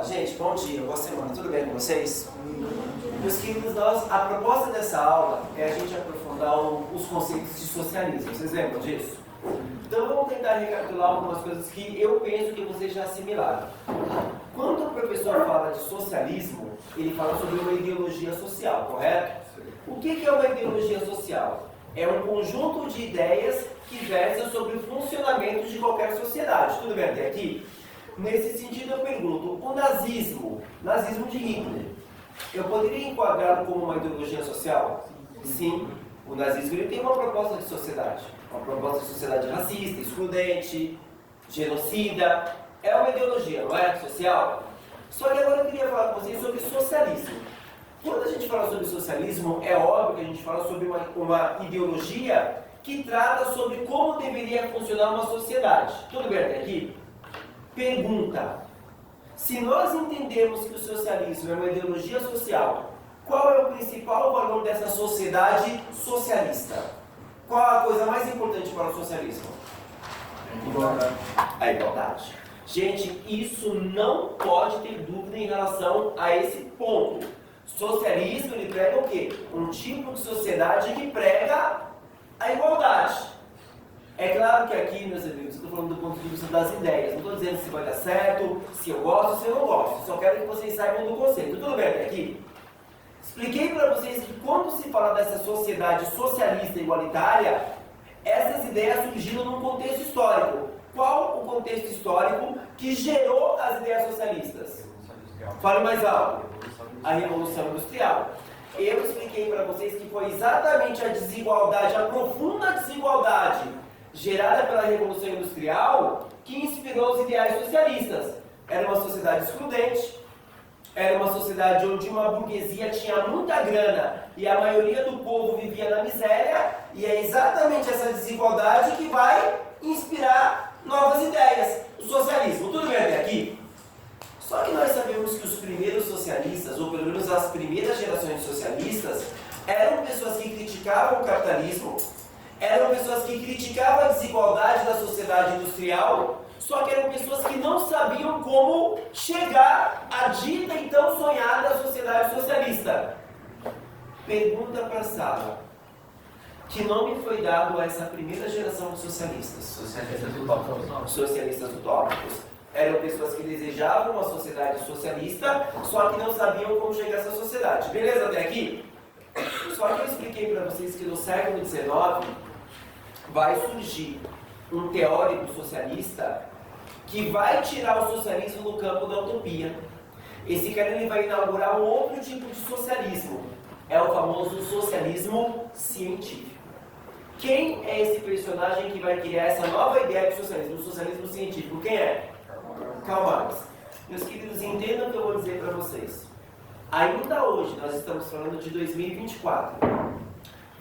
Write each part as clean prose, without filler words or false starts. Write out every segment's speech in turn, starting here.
Opa, gente, bom dia, boa semana, tudo bem com vocês? Meus queridos, a proposta dessa aula é a gente aprofundar os conceitos de socialismo, vocês lembram disso? Então vamos tentar recapitular algumas coisas que eu penso que vocês já assimilaram. Quando o professor fala de socialismo, ele fala sobre uma ideologia social, correto? O que é uma ideologia social? É um conjunto de ideias que versam sobre o funcionamento de qualquer sociedade. Tudo bem até aqui? Nesse sentido eu pergunto, o nazismo de Hitler, eu poderia enquadrá-lo como uma ideologia social? Sim, o nazismo ele tem uma proposta de sociedade. Uma proposta de sociedade racista, excludente, genocida. É uma ideologia, não é? Social. Só que agora eu queria falar com vocês sobre socialismo. Quando a gente fala sobre socialismo, é óbvio que a gente fala sobre uma ideologia que trata sobre como deveria funcionar uma sociedade. Tudo bem até aqui? Pergunta: se nós entendemos que o socialismo é uma ideologia social, qual é o principal valor dessa sociedade socialista? Qual a coisa mais importante para o socialismo? A igualdade. Gente, isso não pode ter dúvida em relação a esse ponto. Socialismo, ele prega o quê? Um tipo de sociedade que prega a igualdade. É claro que aqui, meus amigos, eu estou falando do ponto de vista das ideias. Não estou dizendo se vai dar certo, se eu gosto, se eu não gosto. Só quero que vocês saibam do conceito. Tudo bem até aqui? Expliquei para vocês que quando se fala dessa sociedade socialista igualitária, essas ideias surgiram num contexto histórico. Qual o contexto histórico que gerou as ideias socialistas? Fale mais alto. A Revolução Industrial. Eu expliquei para vocês que foi exatamente a desigualdade, a profunda desigualdade gerada pela Revolução Industrial que inspirou os ideais socialistas. Era uma sociedade excludente, era uma sociedade onde uma burguesia tinha muita grana e a maioria do povo vivia na miséria, e é exatamente essa desigualdade que vai inspirar novas ideias, o socialismo. Tudo bem até aqui? Só que nós sabemos que os primeiros socialistas, ou pelo menos as primeiras gerações socialistas, eram pessoas que criticavam o capitalismo, eram pessoas que criticavam a desigualdade da sociedade industrial, só que eram pessoas que não sabiam como chegar à dita e tão sonhada sociedade socialista. Pergunta para a sala: que nome foi dado a essa primeira geração de socialistas? Socialistas utópicos. Socialistas utópicos. Eram pessoas que desejavam uma sociedade socialista, só que não sabiam como chegar a essa sociedade. Beleza até aqui? Só que eu expliquei para vocês que no século XIX vai surgir um teórico socialista que vai tirar o socialismo do campo da utopia. Esse cara ele vai inaugurar um outro tipo de socialismo. É o famoso socialismo científico. Quem é esse personagem que vai criar essa nova ideia de socialismo, o socialismo científico? Quem é? Karl Marx. Meus queridos, entendam o que eu vou dizer para vocês. Ainda hoje, nós estamos falando de 2024.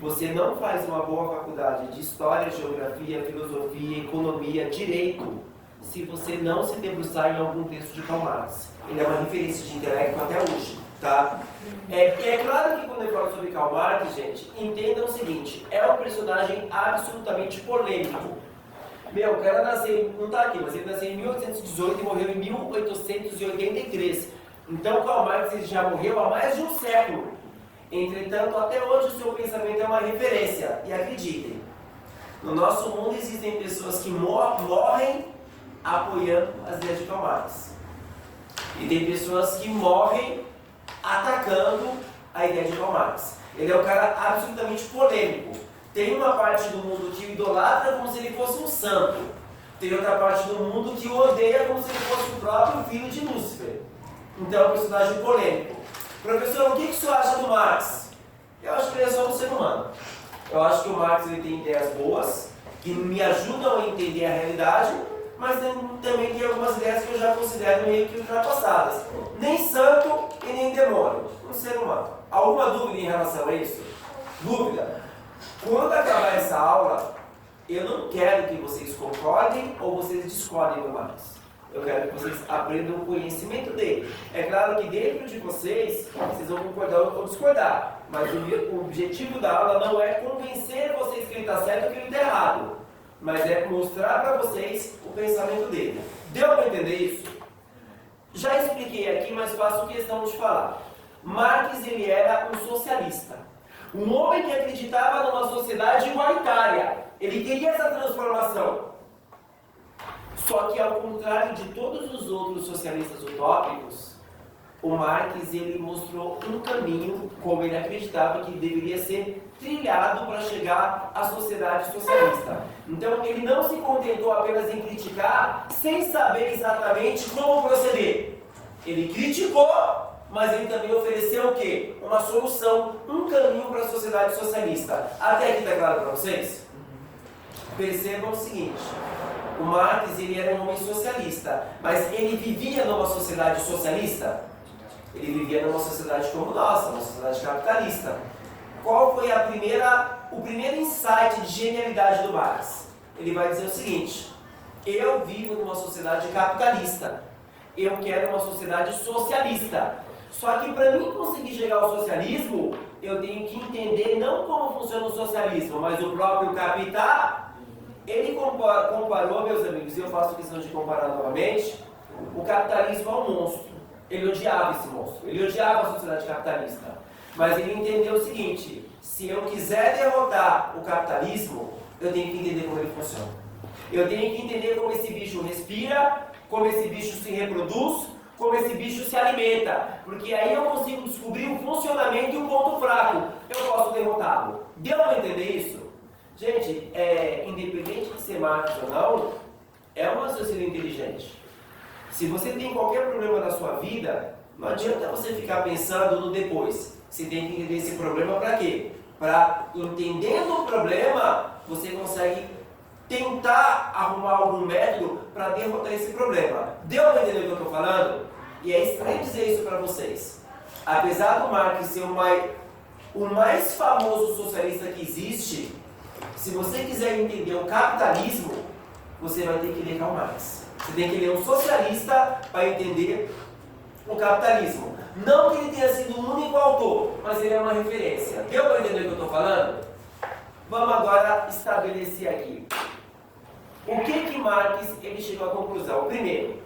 Você não faz uma boa faculdade de História, Geografia, Filosofia, Economia, Direito, se você não se debruçar em algum texto de Karl Marx. Ele é uma referência de intelecto até hoje, tá? É claro que quando eu falo sobre Karl Marx, gente, entendam o seguinte: é um personagem absolutamente polêmico. Meu, o cara nasceu, não está aqui, mas ele nasceu em 1818 e morreu em 1883. Então, Karl Marx ele já morreu há mais de um século. Entretanto, até hoje o seu pensamento é uma referência. E acreditem, no nosso mundo existem pessoas que morrem apoiando as ideias de Karl Marx. E tem pessoas que morrem atacando a ideia de Karl Marx. Ele é um cara absolutamente polêmico. Tem uma parte do mundo que o idolatra como se ele fosse um santo. Tem outra parte do mundo que o odeia como se ele fosse o próprio filho de Lúcifer. Então é um personagem polêmico. Professor, o que o senhor acha do Marx? Eu acho que ele é só um ser humano. Eu acho que o Marx ele tem ideias boas, que me ajudam a entender a realidade, mas também tem algumas ideias que eu já considero meio que ultrapassadas. Nem santo e nem demônio. Um ser humano. Alguma dúvida em relação a isso? Dúvida? Quando acabar essa aula, eu não quero que vocês concordem ou vocês discordem do Marx. Eu quero que vocês aprendam o conhecimento dele. É claro que dentro de vocês vão concordar ou discordar. Mas o objetivo da aula não é convencer vocês que ele está certo ou que ele está errado. Mas é mostrar para vocês o pensamento dele. Deu para entender isso? Já expliquei aqui, mas faço questão de falar. Marx, ele era um socialista. Um homem que acreditava numa sociedade igualitária. Ele queria essa transformação. Só que, ao contrário de todos os outros socialistas utópicos, o Marx, ele mostrou um caminho, como ele acreditava que deveria ser trilhado para chegar à sociedade socialista. Então, ele não se contentou apenas em criticar, sem saber exatamente como proceder. Ele criticou, mas ele também ofereceu o quê? Uma solução, um caminho para a sociedade socialista. Até aqui está claro para vocês? Percebam o seguinte, o Marx, ele era um homem socialista, mas ele vivia numa sociedade socialista? Ele vivia numa sociedade como nossa, uma sociedade capitalista. Qual foi o primeiro insight de genialidade do Marx? Ele vai dizer o seguinte: eu vivo numa sociedade capitalista, eu quero uma sociedade socialista. Só que para mim conseguir chegar ao socialismo, eu tenho que entender não como funciona o socialismo, mas o próprio capital. Ele comparou, meus amigos, e eu faço questão de comparar novamente, o capitalismo ao monstro. Ele odiava esse monstro, ele odiava a sociedade capitalista. Mas ele entendeu o seguinte: se eu quiser derrotar o capitalismo, eu tenho que entender como ele funciona. Eu tenho que entender como esse bicho respira, como esse bicho se reproduz, como esse bicho se alimenta. Porque aí eu consigo descobrir o funcionamento e o ponto fraco. Eu posso derrotá-lo. Deu para entender isso? Gente, independente de ser Marx ou não, é um raciocínio inteligente. Se você tem qualquer problema na sua vida, não adianta você ficar pensando no depois. Você tem que entender esse problema para quê? Para, entendendo o problema, você consegue tentar arrumar algum método para derrotar esse problema. Deu para entender o que eu estou falando? E é estranho dizer isso para vocês. Apesar do Marx ser o mais famoso socialista que existe, se você quiser entender o capitalismo, você vai ter que ler Karl Marx. Você tem que ler um socialista para entender o capitalismo. Não que ele tenha sido o único autor, mas ele é uma referência. Deu para entender o que eu estou falando? Vamos agora estabelecer aqui. O que Marx ele chegou à conclusão? Primeiro,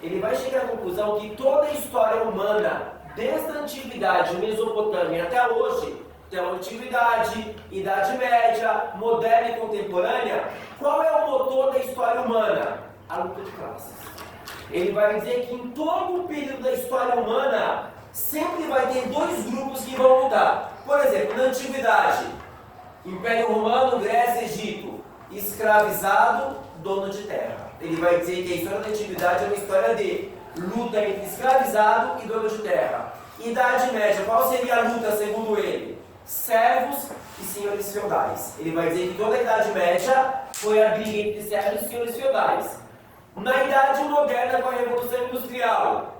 ele vai chegar à conclusão que toda a história humana, desde a antiguidade, Mesopotâmia até hoje, então antiguidade, Idade Média, moderna e contemporânea, qual é o motor da história humana? A luta de classes. Ele vai dizer que em todo o período da história humana, sempre vai ter dois grupos que vão lutar. Por exemplo, na antiguidade, Império Romano, Grécia, Egito, escravizado, dono de terra. Ele vai dizer que a história da antiguidade é uma história de luta entre escravizado e dono de terra. Idade Média, qual seria a luta segundo ele? Servos e senhores feudais. Ele vai dizer que toda a Idade Média foi a briga entre servos e senhores feudais. Na Idade Moderna, com a Revolução Industrial,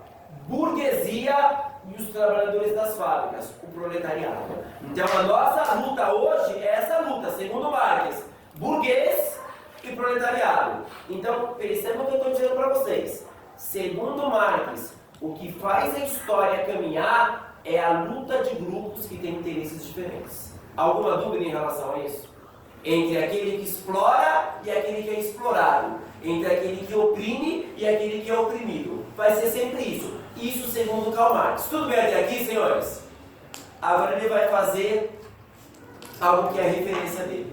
burguesia e os trabalhadores das fábricas, o proletariado. Então a nossa luta hoje é essa luta, segundo Marx, burguês e proletariado. Então percebam o que eu estou dizendo para vocês. Segundo Marx, o que faz a história caminhar é a luta de grupos que têm interesses diferentes. Alguma dúvida em relação a isso? Entre aquele que explora e aquele que é explorado. Entre aquele que oprime e aquele que é oprimido. Vai ser sempre isso. Isso segundo Karl Marx. Tudo bem até aqui, senhores? Agora ele vai fazer algo que é a referência dele.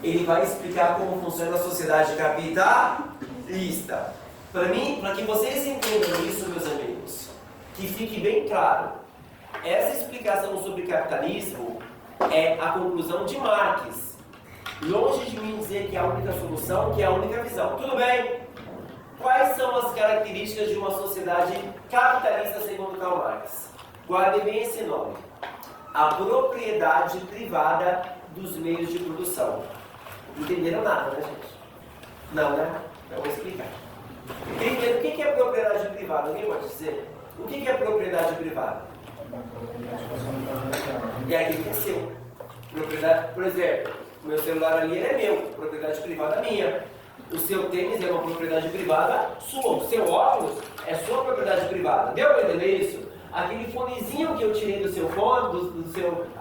Ele vai explicar como funciona a sociedade capitalista. Para que vocês entendam isso, meus amigos, que fique bem claro, essa explicação sobre capitalismo é a conclusão de Marx. Longe de mim dizer que é a única solução, que é a única visão. Tudo bem? Quais são as características de uma sociedade capitalista segundo Karl Marx? Guardem bem esse nome. A propriedade privada dos meios de produção. Entenderam nada, né, gente? Não, né? Eu vou explicar. Primeiro, o que é propriedade privada? Alguém pode dizer? O que é propriedade privada? É aquilo que é seu. Propriedade, por exemplo, o meu celular ali é meu, propriedade privada minha. O seu tênis é uma propriedade privada sua. O seu óculos é sua propriedade privada. Deu para entender isso? Aquele fonezinho que eu tirei do seu fone,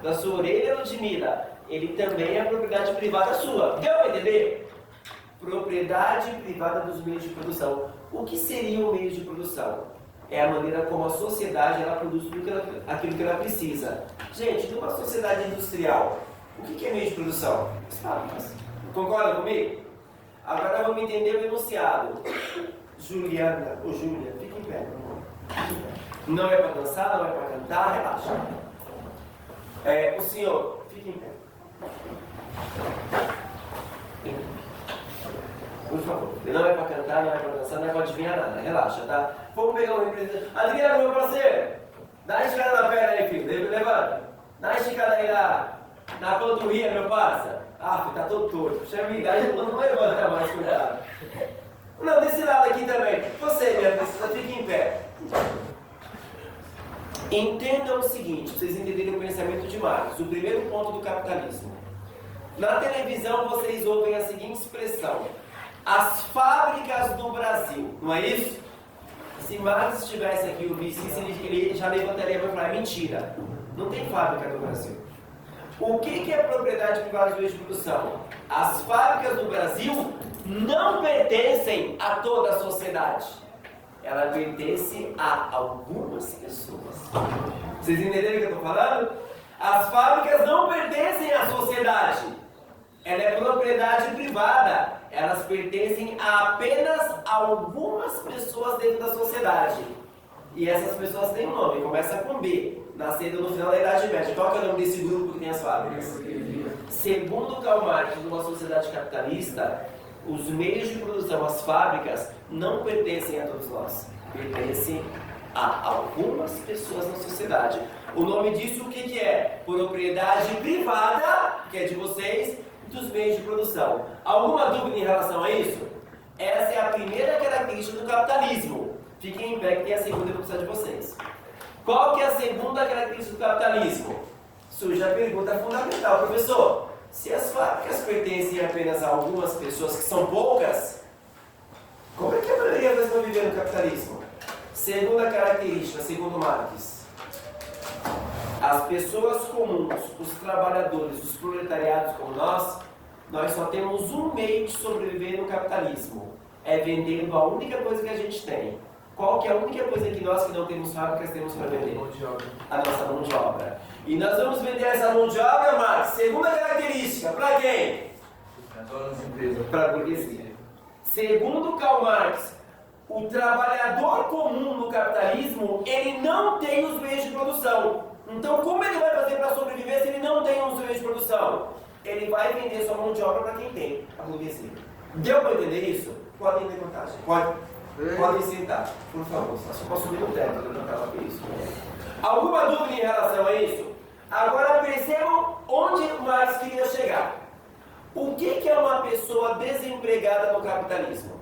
da sua orelha Ludmilla, ele também é propriedade privada sua. Deu para entender? Propriedade privada dos meios de produção. O que seria o meio de produção? é a maneira como a sociedade ela produz aquilo que ela precisa. Gente, numa sociedade industrial, o que é meio de produção? As fábricas. Concorda comigo? Agora vamos entender o enunciado. Juliana, ou Júlia, fica em pé, meu amor. Não é para dançar, não é para cantar, relaxa. O senhor, fique em pé. Por favor, não é para cantar, não é para dançar, não é para adivinhar nada, relaxa, tá? Vamos pegar um representante. Adriano, meu parceiro, dá uma esticada na perna aí, filho, levanta. Dá uma esticada aí na panturrilha, meu parça. Ah, tá todo torto. Puxa vida, aí não levanta mais, cuidado. Não, desse lado aqui também. Você, minha princesa, fique em pé. Entendam o seguinte, pra vocês entenderem o pensamento de Marx, o primeiro ponto do capitalismo. Na televisão vocês ouvem a seguinte expressão: as fábricas do Brasil, não é isso? Se Marx estivesse aqui, o vice, ele já levantaria para falar: mentira, não tem fábrica no Brasil. O que é propriedade privada dos meios de produção? As fábricas do Brasil não pertencem a toda a sociedade. Ela pertence a algumas pessoas. Vocês entenderam o que eu estou falando? As fábricas não pertencem à sociedade. Ela é propriedade privada. Elas pertencem a apenas algumas pessoas dentro da sociedade. E essas pessoas têm um nome, começa com B, nascendo no final da Idade Média. Qual que é o nome desse grupo que tem as fábricas? Segundo Karl Marx, numa sociedade capitalista, os meios de produção, as fábricas, não pertencem a todos nós. Pertencem a algumas pessoas na sociedade. O nome disso o que é? Propriedade privada, que é de vocês, dos meios de produção. Alguma dúvida em relação a isso? Essa é a primeira característica do capitalismo. Fiquem em pé que tem a segunda que eu vou precisar de vocês. Qual que é a segunda característica do capitalismo? Surge a pergunta fundamental, professor. Se as fábricas pertencem apenas a algumas pessoas, que são poucas, como é que a maioria das vão viver no capitalismo? Segunda característica, segundo Marx, as pessoas comuns, os trabalhadores, os proletariados como nós só temos um meio de sobreviver no capitalismo. É vendendo a única coisa que a gente tem. Qual que é a única coisa que nós que não temos fábricas temos para vender? Mão de obra. A nossa mão de obra. E nós vamos vender essa mão de obra, Marx, segunda característica, para quem? Para a burguesia. Segundo Karl Marx, o trabalhador comum no capitalismo, ele não tem os meios de produção. Então, como ele vai fazer para sobreviver se ele não tem os meios de produção? Ele vai vender sua mão de obra para quem tem, a burguesia. Deu para entender isso? Podem levantar, gente. Podem sentar, por favor. Só posso subir no teto, levantar para isso. Alguma dúvida em relação a isso? Agora percebam onde o Marx queria chegar. O que é uma pessoa desempregada no capitalismo?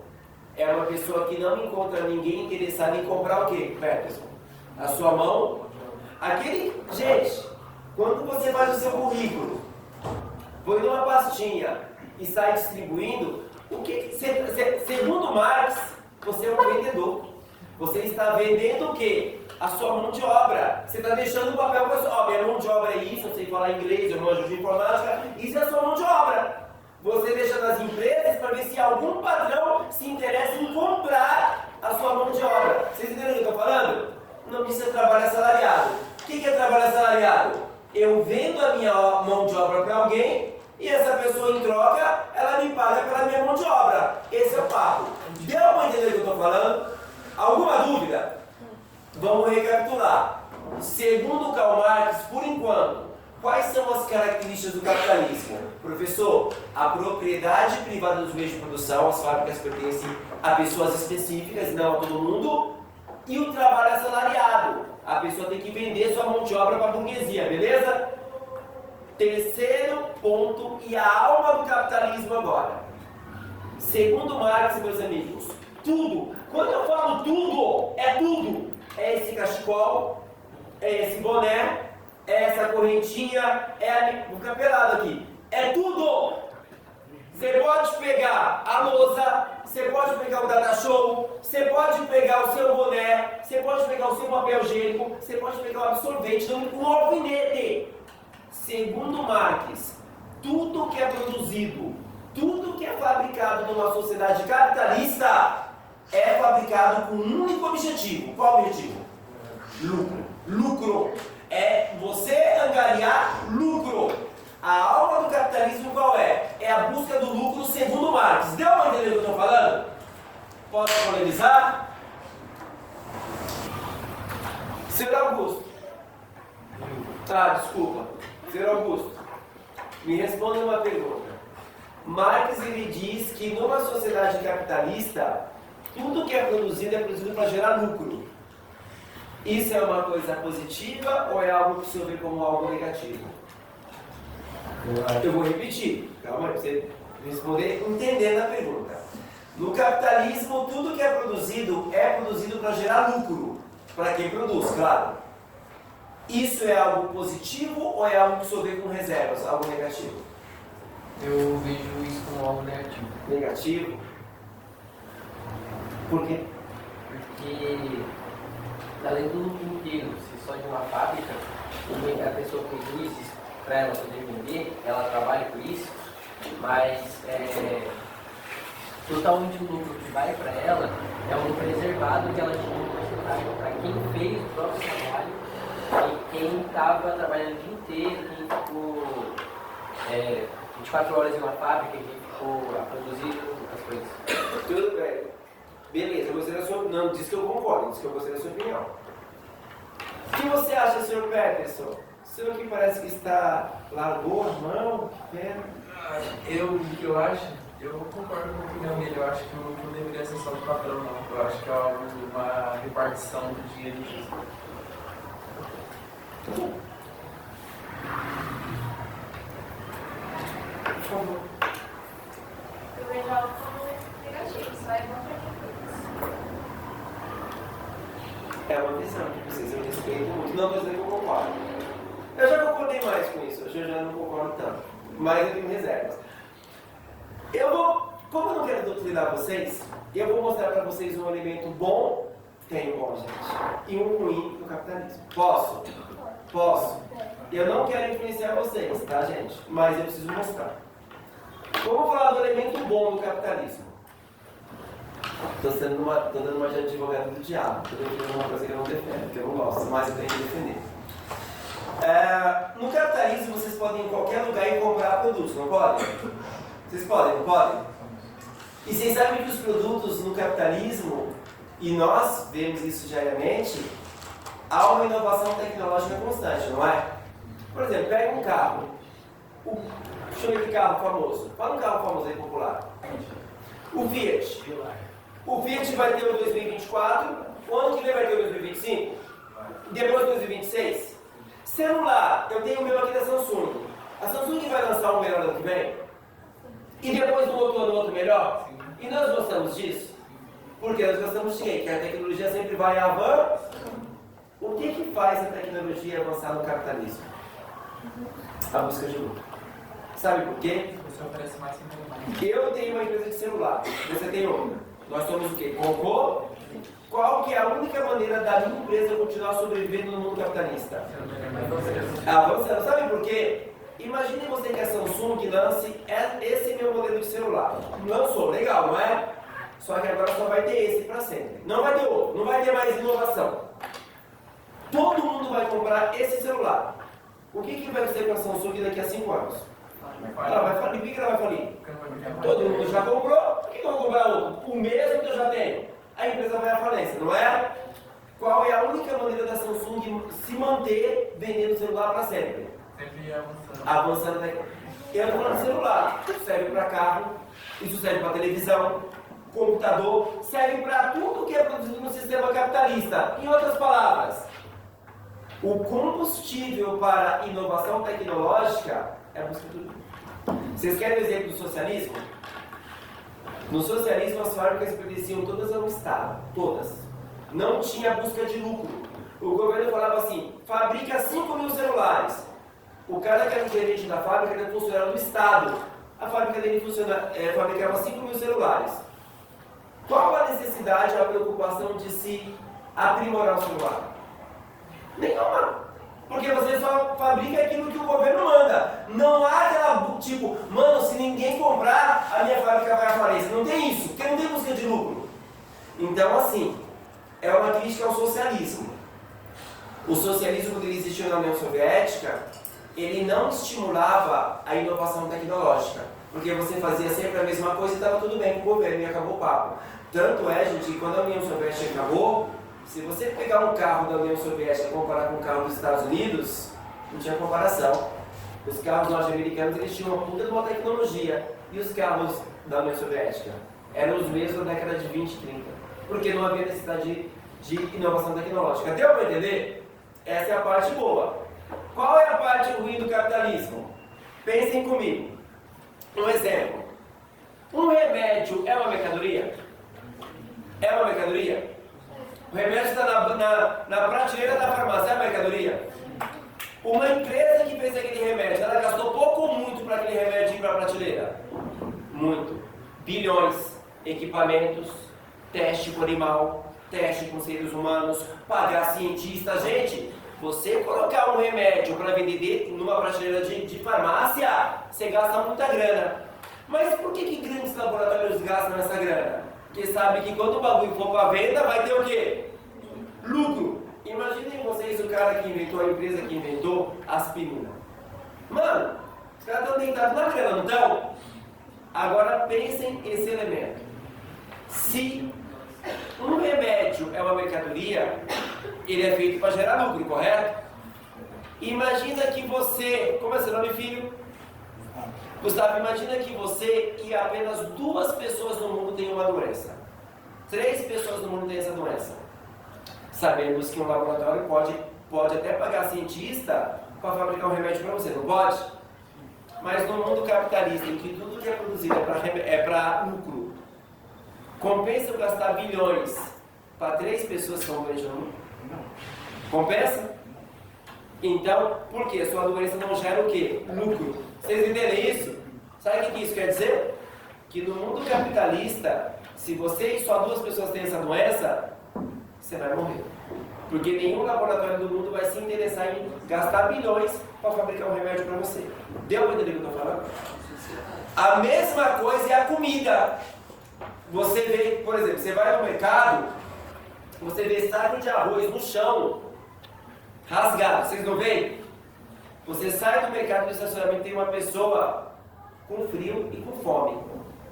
É uma pessoa que não encontra ninguém interessado em comprar o quê, Peterson? A sua mão? Gente, quando você faz o seu currículo, põe numa pastinha e sai distribuindo, segundo Marx, você é um vendedor. Você está vendendo o quê? A sua mão de obra. Você está deixando o papel para a sua. Minha mão de obra é isso, eu sei falar inglês, eu manjo de informática. Isso é a sua mão de obra. Você deixa nas empresas para ver se algum patrão se interessa em comprar a sua mão de obra. Vocês entenderam o que eu estou falando? Não precisa trabalhar assalariado. O que é trabalho assalariado? Eu vendo a minha mão de obra para alguém e essa pessoa em troca, ela me paga pela minha mão de obra. Esse é o papo. Deu para entender o que eu estou falando? Alguma dúvida? Vamos recapitular. Segundo Karl Marx, por enquanto, quais são as características do capitalismo? Professor, a propriedade privada dos meios de produção, as fábricas pertencem a pessoas específicas, não a todo mundo, e o trabalho assalariado. A pessoa tem que vender sua mão de obra para a burguesia, beleza? Terceiro ponto, e a alma do capitalismo agora. Segundo Marx, meus amigos, tudo, quando eu falo tudo, é tudo. É esse cachecol, é esse boné, é essa correntinha, é a... Vou ficar pelado aqui. É tudo! Você pode pegar a lousa, você pode pegar o data show, você pode pegar o seu boné, você pode pegar o seu papel higiênico, você pode pegar o absorvente, um alfinete. Segundo Marx, tudo que é produzido, tudo que é fabricado numa sociedade capitalista é fabricado com um único objetivo. Qual o objetivo? Lucro. Lucro. É você angariar lucro. A alma do capitalismo qual é? É a busca do lucro segundo Marx. Deu para entender o que eu estou falando? Posso polemizar? Senhor Augusto. Desculpa. Senhor Augusto, me responda uma pergunta. Marx ele diz que numa sociedade capitalista, tudo que é produzido para gerar lucro. Isso é uma coisa positiva ou é algo que o senhor vê como algo negativo? Eu vou repetir, calma aí, para você responder entendendo a pergunta. No capitalismo, tudo que é produzido para gerar lucro. Para quem produz, claro. Isso é algo positivo ou é algo que o senhor vê com reservas, algo negativo? Eu vejo isso como algo negativo. Negativo? Por quê? Porque, além do lucro inteiro, se só de uma fábrica, a pessoa produz para ela poder vender, ela trabalha por isso, mas totalmente o lucro que vai para ela é um lucro reservado que ela tinha uma porcentagem para quem fez o próprio trabalho e quem estava trabalhando o dia inteiro, quem ficou 24 horas em uma fábrica, quem ficou a produzir as coisas. Tudo bem. Beleza, eu gostei da sua opinião. Não, disse que eu concordo, disse que eu gostei da sua opinião. O que você acha, Sr. Peterson? O senhor que parece que largou a mão, que pena. O que eu acho, eu concordo com a opinião dele. Eu acho que o lucro não deveria ser só do patrão, não. Eu acho que é uma repartição do dinheiro justo. Por favor. Eu vejo algo como negativo, só é contra quem É uma visão de vocês, eu respeito muito. Não estou dizendo que eu concordo. Eu já concordei mais com isso, hoje eu já não concordo tanto. Mas eu tenho reservas. Como eu não quero doutrinar vocês, eu vou mostrar para vocês um elemento bom, tem bom, gente, e um ruim do capitalismo. Posso? Posso. Eu não quero influenciar vocês, tá, gente? Mas eu preciso mostrar. Vamos falar do elemento bom do capitalismo. Estou dando uma de advogado do diabo. Estou defendendo uma coisa que eu não defendo, que eu não gosto, mas eu tenho que defender. No capitalismo, vocês podem ir em qualquer lugar e comprar produtos, não podem? Vocês podem, não podem? E vocês sabem que os produtos no capitalismo, e nós vemos isso diariamente, há uma inovação tecnológica constante, não é? Por exemplo, pega um carro. Deixa eu ver que carro famoso. Fala um carro famoso aí, popular. O Fiat. O Fiat vai ter o 2024, o ano que vem vai ter o 2025, depois o 2026. Celular, eu tenho o meu aqui da Samsung. A Samsung vai lançar um melhor ano que vem? E depois do outro ano, outro melhor? E nós gostamos disso? Porque nós gostamos de quê? Que a tecnologia sempre vai avançar. O que faz a tecnologia avançar no capitalismo? A busca de lucro. Sabe por quê? Você oferece mais sem mais. Eu tenho uma empresa de celular, você tem outra. Nós somos o quê? Cocô? Qual que é a única maneira da minha empresa continuar sobrevivendo no mundo capitalista? Avançando. Sabe por quê? Imagine você que a Samsung lance esse meu modelo de celular. Lançou, legal, não é? Só que agora só vai ter esse para sempre. Não vai ter outro, não vai ter mais inovação. Todo mundo vai comprar esse celular. O que vai ser com a Samsung daqui a 5 anos? Ela vai falir. Por que ela vai falir? Todo mundo já comprou, por que eu vou comprar outro? O mesmo que eu já tenho. A empresa vai à falência, não é? Qual é a única maneira da Samsung se manter vendendo celular para sempre? Sempre avançando. Avançando até. Eu estou falando de celular. Isso serve para carro, isso serve para televisão, computador, serve para tudo que é produzido no sistema capitalista. Em outras palavras, o combustível para a inovação tecnológica é a busca do lucro. Vocês querem o exemplo do socialismo? No socialismo, as fábricas pertenciam todas ao Estado. Todas. Não tinha busca de lucro. O governo falava assim, fabrica 5.000 celulares. O cara que era o gerente da fábrica era funcionário do Estado. A fábrica dele fabricava 5.000 celulares. Qual a necessidade, a preocupação de se aprimorar o celular? Nenhuma. Porque você só fabrica aquilo que o governo manda. Não há aquela, tipo, mano, se ninguém comprar, a minha fábrica vai à falência. Não tem isso, porque não tem busca de lucro. Então, assim, é uma crítica ao socialismo. O socialismo, quando ele existiu na União Soviética, ele não estimulava a inovação tecnológica, porque você fazia sempre a mesma coisa e estava tudo bem com o governo e acabou o papo. Tanto é, gente, que quando a União Soviética acabou, se você pegar um carro da União Soviética e comparar com um carro dos Estados Unidos, não tinha comparação. Os carros norte-americanos, eles tinham uma puta de uma tecnologia. E os carros da União Soviética? Eram os mesmos da década de 20 e 30. Porque não havia necessidade de inovação tecnológica. Deu para entender? Essa é a parte boa. Qual é a parte ruim do capitalismo? Pensem comigo. Um exemplo. Um remédio é uma mercadoria? É uma mercadoria? O remédio está na prateleira da farmácia, é uma mercadoria? Uma empresa que fez aquele remédio, ela gastou pouco ou muito para aquele remédio ir para a prateleira? Muito. Bilhões. Equipamentos, teste com animal, teste com seres humanos, pagar cientista. Gente, você colocar um remédio para vender numa prateleira de farmácia, você gasta muita grana. Mas por que grandes laboratórios gastam essa grana? Porque sabe que quando o bagulho for para venda, vai ter o quê? Lucro. Imaginem vocês o cara que inventou, a empresa que inventou aspirina. Mano, os caras estão tentados na grana, não estão? Agora pensem esse elemento. Se um remédio é uma mercadoria, ele é feito para gerar lucro, correto? Imagina que você... Como é seu nome, filho? Gustavo, imagina que você e apenas 2 pessoas no mundo têm uma doença. 3 pessoas no mundo têm essa doença. Sabemos que um laboratório pode até pagar cientista para fabricar um remédio para você, não pode? Mas no mundo capitalista, em que tudo que é produzido é para lucro, compensa eu gastar bilhões para 3 pessoas que estão doentes no mundo? Compensa? Então, por quê? Sua doença não gera o quê? Lucro. Vocês entendem isso? Sabe o que isso quer dizer? Que no mundo capitalista, se você e só 2 pessoas têm essa doença, você vai morrer. Porque nenhum laboratório do mundo vai se interessar em gastar bilhões para fabricar um remédio para você. Deu para entender o que eu estou falando? A mesma coisa é a comida. Você vê, por exemplo, você vai no mercado, você vê saco de arroz no chão, rasgado, vocês não veem? Você sai do mercado do estacionamento e tem uma pessoa com frio e com fome.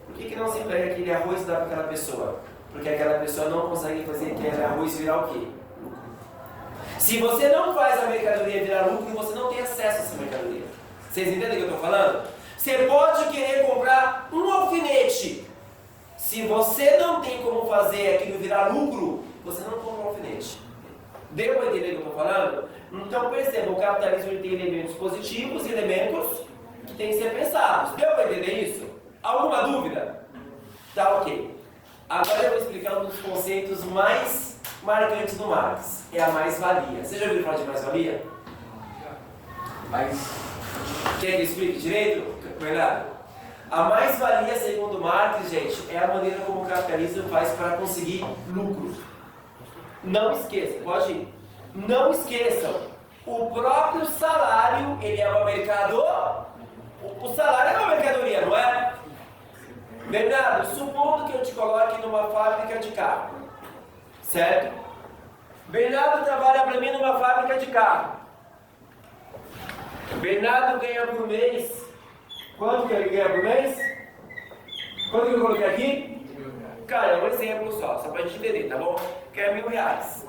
Por que não se pega aquele arroz e dá para aquela pessoa? Porque aquela pessoa não consegue fazer aquele arroz virar o quê? Lucro. Se você não faz a mercadoria virar lucro, você não tem acesso a essa mercadoria. Vocês entendem o que eu estou falando? Você pode querer comprar um alfinete. Se você não tem como fazer aquilo virar lucro, você não compra um alfinete. Deu para entender o que eu estou falando? Então perceba, o capitalismo ele tem elementos positivos e elementos que têm que ser pensados. Deu para entender isso? Alguma dúvida? Tá ok. Agora eu vou explicar um dos conceitos mais marcantes do Marx. É a mais-valia. Você já ouviu falar de mais-valia? Quer que eu explique direito, Bernardo? A mais-valia, segundo Marx, gente, é a maneira como o capitalismo faz para conseguir lucro. Não esqueçam, pode ir. Não esqueçam, o próprio salário, ele é uma mercadoria. O salário é uma mercadoria, não é? Bernardo, supondo que eu te coloque numa fábrica de carro, certo? Bernardo trabalha para mim numa fábrica de carro. Bernardo ganha por mês. Quanto que ele ganha por mês? Quanto que eu coloquei aqui? Cara, é um exemplo só pra gente entender, tá bom? Ganha R$1.000.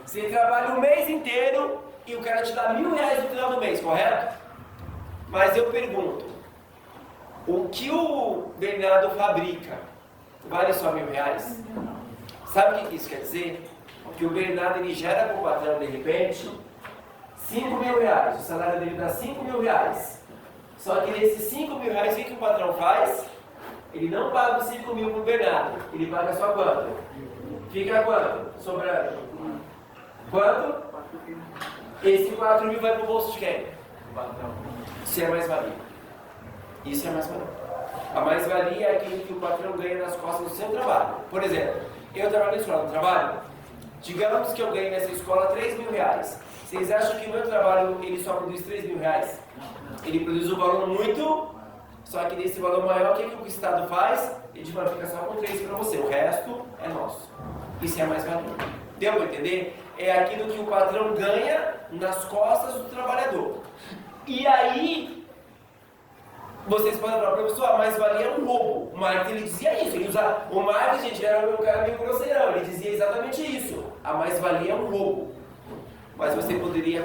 Você trabalha o mês inteiro e o cara te dá R$1.000 no final do mês, correto? Mas eu pergunto, o que o Bernardo fabrica vale só R$1.000? Sabe o que isso quer dizer? Que o Bernardo ele gera para o patrão de repente R$5.000, o salário dele dá R$5.000. Só que nesses R$5.000, o que o patrão faz? Ele não paga os 5 mil para o Bernardo, ele paga só quanto? Fica quanto? Sobrando. Quanto? Esse 4 mil vai para o bolso de quem? Isso é mais-valia. Isso é mais-valia. A mais-valia é aquilo que o patrão ganha nas costas do seu trabalho. Por exemplo, eu trabalho na escola, não trabalho? Digamos que eu ganho nessa escola R$3.000. Vocês acham que o meu trabalho ele só produz R$3.000? Ele produz um valor muito, só que nesse valor maior, o que o Estado faz? Ele fica só com 3 para você, o resto é nosso. Isso é mais-valia. Deu para entender? É aquilo que o patrão ganha nas costas do trabalhador. E aí, vocês podem falar, professor, a mais-valia é um roubo. O Marx ele dizia isso. O Marx, gente, era um cara meio grosseirão. Ele dizia exatamente isso. A mais-valia é um roubo. Mas você podia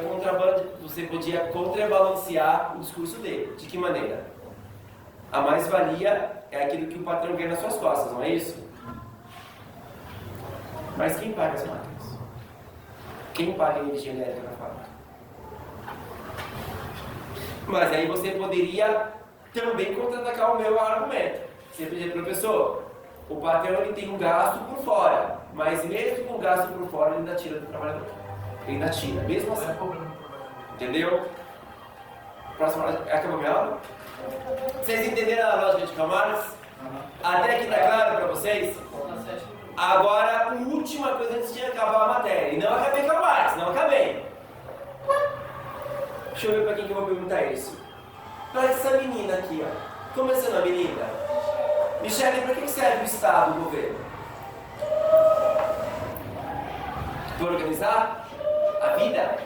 contrabalancear o discurso dele. De que maneira? A mais-valia é aquilo que o patrão ganha nas suas costas, não é isso? Mas quem paga as máquinas? Quem paga a energia elétrica na fábrica? Mas aí você poderia também contra-atacar o meu argumento. Você podia, professor, o patrão ele tem um gasto por fora, mas mesmo com o gasto por fora ele ainda tira do trabalhador. Ele ainda tira, mesmo assim. Entendeu? Próxima aula. Acabou minha aula? Vocês entenderam a lógica de Karl Marx? Até aqui está claro para vocês? Agora, a última coisa antes de acabar a matéria. E não acabei com Karl Marx, não acabei. Deixa eu ver para quem que eu vou perguntar isso. Para essa menina aqui, ó. Começando a menina. Michele, para que serve o Estado, o governo? Para organizar a vida?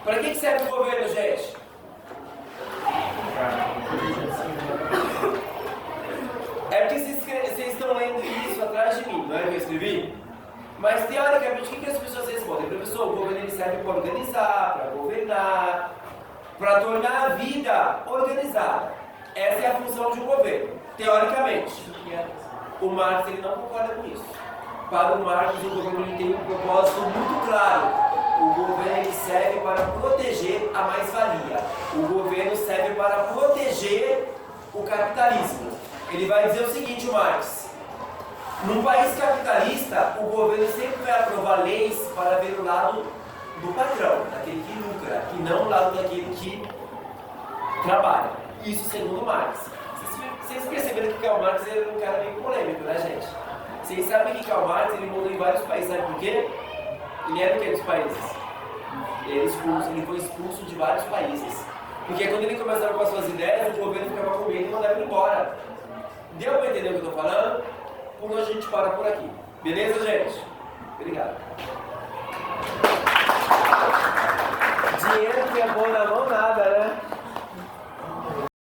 Para que serve o governo, gente? É porque vocês estão lendo isso atrás de mim, não é que eu escrevi? Mas teoricamente, o que as pessoas respondem? Professor, o governo ele serve para organizar, para governar, para tornar a vida organizada. Essa é a função de um governo, teoricamente. O Marx ele não concorda com isso. Para o Marx, o governo ele tem um propósito muito claro. O governo ele serve para proteger a mais-valia. O governo serve para proteger o capitalismo. Ele vai dizer o seguinte, o Marx. Num país capitalista, o governo sempre vai aprovar leis para ver o lado do patrão, daquele que lucra, e não o lado daquele que trabalha. Isso segundo Marx. Vocês perceberam que Karl Marx era um cara meio polêmico, né, gente? Vocês sabem que Karl Marx ele morou em vários países, sabe por quê? Ele era o que dos países? Ele foi expulso de vários países. Porque quando ele começava com as suas ideias, o governo ficava com medo e mandava ele embora. Deu para entender o que eu estou falando? Por hoje a gente para por aqui. Beleza, gente? Obrigado. Dinheiro que é bom na mão, nada,